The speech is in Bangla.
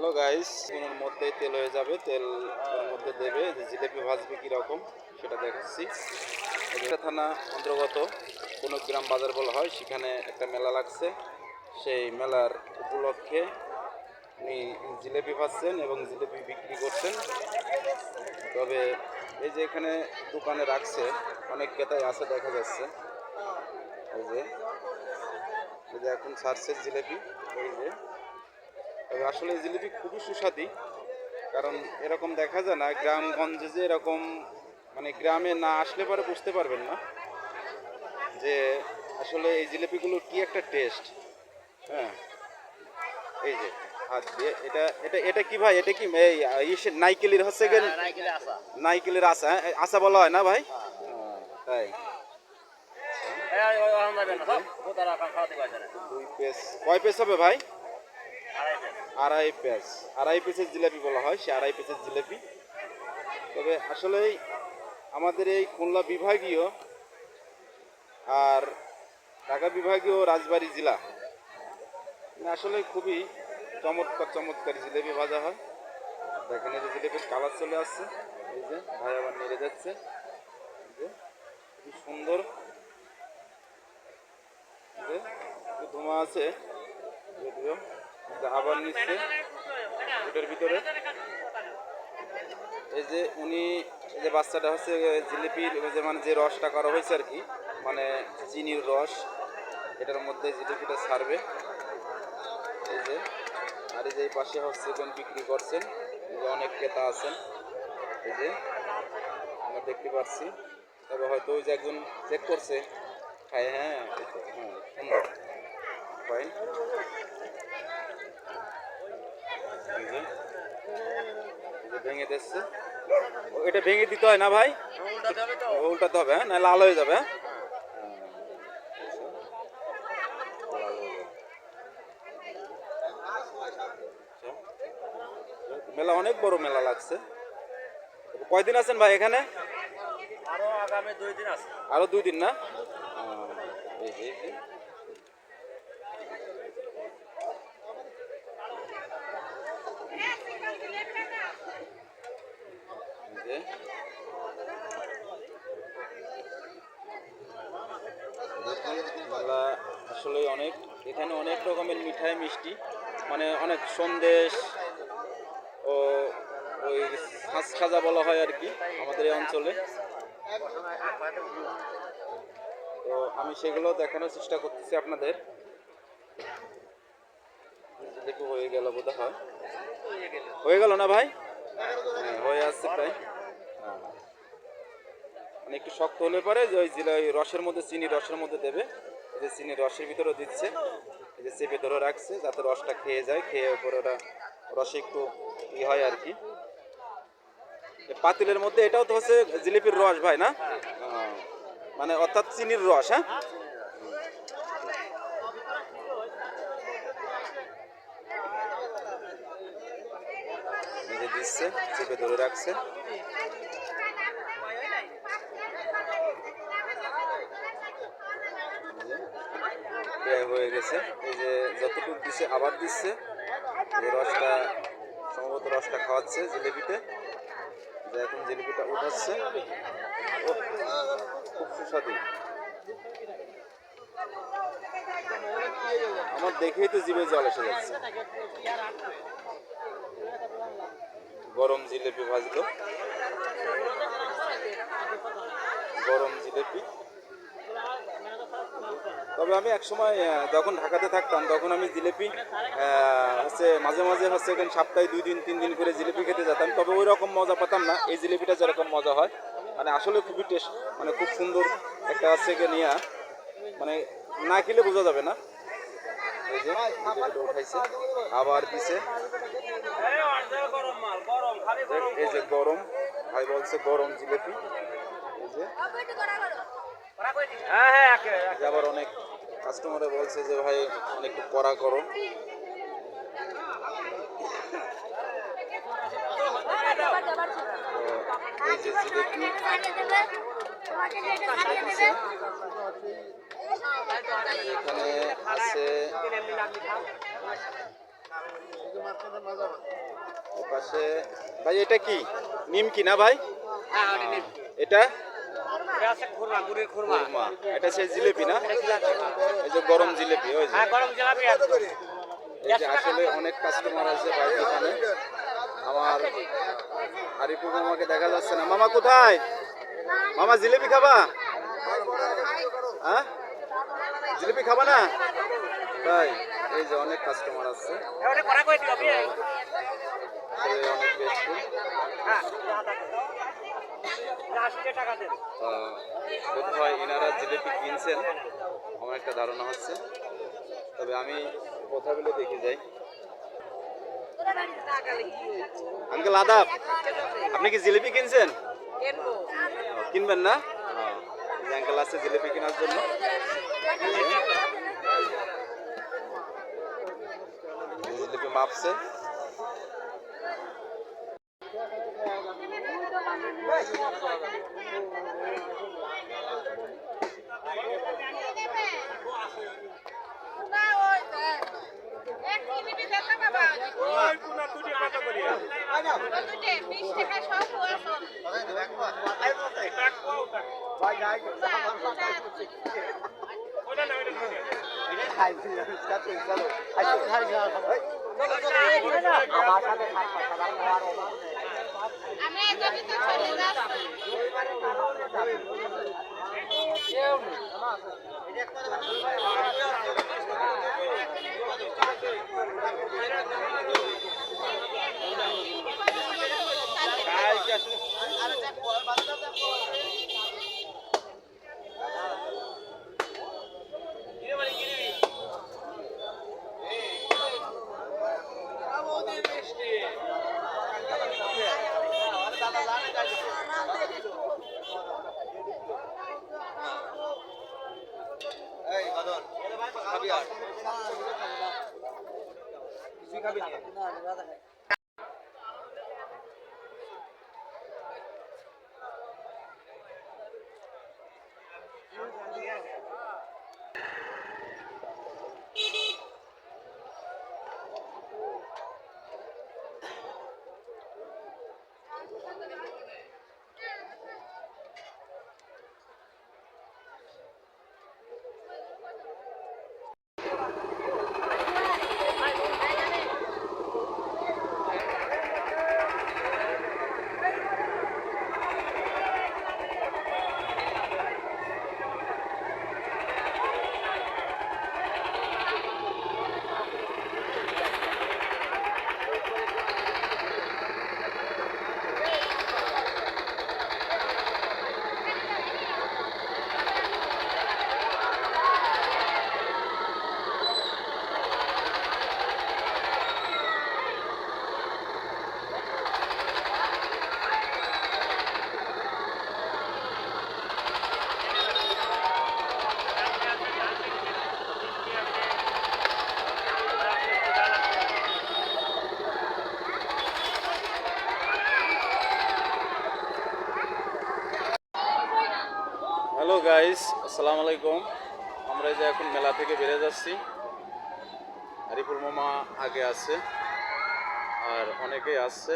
হ্যালো গাইস, কোনোর মধ্যেই তেল হয়ে যাবে, তেল ওর মধ্যে দেবে, যে জিলেপি ভাজবে কীরকম সেটা দেখাচ্ছি। এটা থানা অন্তর্গত কোনো গ্রাম বাজার বলা হয়, সেখানে একটা মেলা লাগছে। সেই মেলার উপলক্ষে উনি জিলেপি ভাজছেন এবং জিলেপি বিক্রি করছেন। তবে এই যে এখানে দোকানে রাখছে, অনেক ক্রেতাই আছে দেখা যাচ্ছে। এই যে এখন ছাড়ছে জিলেপি। এই যে তবে আসলে এই জিলিপি খুবই সুস্বাদু, কারণ এরকম দেখা যায় না গ্রামগঞ্জে, যে এরকম মানে গ্রামে না আসলে পরে বুঝতে পারবেন না যে আসলে এই জিলিপিগুলো কি একটা টেস্ট। হ্যাঁ, এই যে হাত দিয়ে এটা এটা এটা কি ভাই, এটা কি এই নাইকেলের হচ্ছে গেন, নাইকেলের আশা, আশা বলা হয় না ভাই? তাই দুই পেস, কয় পেস হবে ভাই? আড়াই পেস, আড়াই পিসের জিলাপি বলা হয়, সে আড়াই পিসের জিলাপি। তবে আসলেই আমাদের এই খুলনা বিভাগীয় আর ঢাকা বিভাগীয় রাজবাড়ী জেলা আসলে খুবই চমৎকার চমৎকার জিলেপি ভাজা হয়। দেখেন এই যে জিলেপির কালার চলে আসছে, এই যে ভাই আবার নেড়ে যাচ্ছে, যে খুবই সুন্দর, যে ধোঁয়া আছে যদিও, আবার নিচ্ছে এটার ভিতরে। এই যে উনি, এই যে বাচ্চাটা হচ্ছে জিলিপির যে মানে যে রসটা করা হয়েছে আর কি, মানে চিনির রস, এটার মধ্যে জিলিপিটা ছাড়বে। এই যে আর এই যে এই পাশে হচ্ছে কোন বিক্রি করছেন, এই যে অনেক ক্রেতা আছেন, এই যে আমরা দেখতে পাচ্ছি। তবে হয়তো ওই যে একজন চেক করছে খায়। হ্যাঁ, হ্যাঁ সুন্দর ফাইন। এই যে ভেঙে দিচ্ছে, এটা ভেঙে দিতে হয় না ভাই? উল্টাতে হবে, হ্যাঁ, না লাল হয়ে যাবে। হ্যাঁ, মেলা অনেক বড় মেলা লাগছে। কয়দিন আছেন ভাই এখানে? আরো আগামী 2 দিন আছে। আরো 2 দিন না? এই যে মেলা আসলে অনেক, এখানে অনেক রকমের মিঠাই মিষ্টি, মানে অনেক সন্দেশ ও ওই ছাঁচ খাজা বলা হয় আর কি আমাদের এই অঞ্চলে। তো আমি সেগুলো দেখানোর চেষ্টা করতেছি আপনাদের। দেখো হয়ে গেল বোধ হয়, হয়ে গেল না ভাই? হ্যাঁ, হয়ে আসছে প্রায়। মানে একটু শক্ত হলে পরে যে ওই রসের মধ্যে, চিনি রসের মধ্যে দেবে, এই যে চিনি রসের ভিতরে দিচ্ছে, এই যে চেপে ধরে রাখছে যাতে রসটা খেয়ে যায়, খেয়ে উপরে ওটা রসে একটু ই হয় আর কি। পাতিলের মধ্যে এটাও তো হচ্ছে জিলিপির রস ভাই না? মানে অর্থাৎ চিনির রস। হ্যাঁ, দিচ্ছে, চেপে ধরে রাখছে। হয়ে গেছে, এই যে যতটুকু দিচ্ছে আবার দিচ্ছে, রসটা সম্ভবত রসটা খাওয়াচ্ছে জিলিপিতে, যে এখন জিলিপিটা উঠাচ্ছে, খুব সুস্বাদু। আমার দেখেই তো জিভে জল এসে যাচ্ছে। গরম জিলিপি ভাজলো, গরম জিলিপি। তবে আমি একসময় যখন ঢাকাতে থাকতাম তখন আমি জিলিপি হচ্ছে মাঝে মাঝে হচ্ছে এখানে সপ্তাহে 2 দিন 3 দিন করে জিলিপি খেতে যেতাম। তবে ওই রকম মজা পেতাম না এই জিলিপিটা যেরকম মজা হয়, মানে আসলে খুবই টেস্ট, মানে খুব সুন্দর একটা হচ্ছে নিয়ে, মানে না খেলে বোঝা যাবে না। এই যে উঠাইছে আবার দিছে, এই যে গরম, ভাই বলছে গরম জিলিপি। এই যে আবার অনেক কাস্টমারে বলছে যে ভাই অনেকটু কড়া করো। এই যে জিলিপি এখানে আছে, পাশে ভাই এটা কি নিমকি না ভাই? হ্যাঁ এটা এটা আছে খুরমা গুড়ের খুরমা খুরমা। এটা সেই জিলেপি না? এই যে গরম জিলেপি ওই যে। হ্যাঁ গরম জিলাপি আছে এই যে আসলে অনেক কাস্টমার আছে ভাই দোকানে। আমার আরিফুর মামাকে দেখা যাচ্ছে না। মামা কোথায়? মামা জিলেপি খাবা? হ্যাঁ জিলেপি খাবা না? তাই এই যে অনেক কাস্টমার আছে, এটা করা কই দিও বিয়ে আসলে অনেক টেস্টি। হ্যাঁ 80 টাকা দেন বোধ হয় এনারা জিলেপি কিনছেন আমার একটা ধারণা হচ্ছে, তবে আমি কথা বলে দেখে যাই। আঙ্কেল আদাব, আপনি কি জিলিপি কিনছেন? কিনবেন না? এই যে আঙ্কেল আছে জিলিপি কেনার জন্য। জিলিপি মাপছে। ওই কোনা দুটি কত করি আমি এখানে তো চলে যাচ্ছি। হ্যালো গাইস, আসসালামু আলাইকুম। আমরা এই যে এখন মেলা থেকে বেরিয়ে যাচ্ছি। আরিফুল মামা আগে আছে আর অনেকেই আসছে।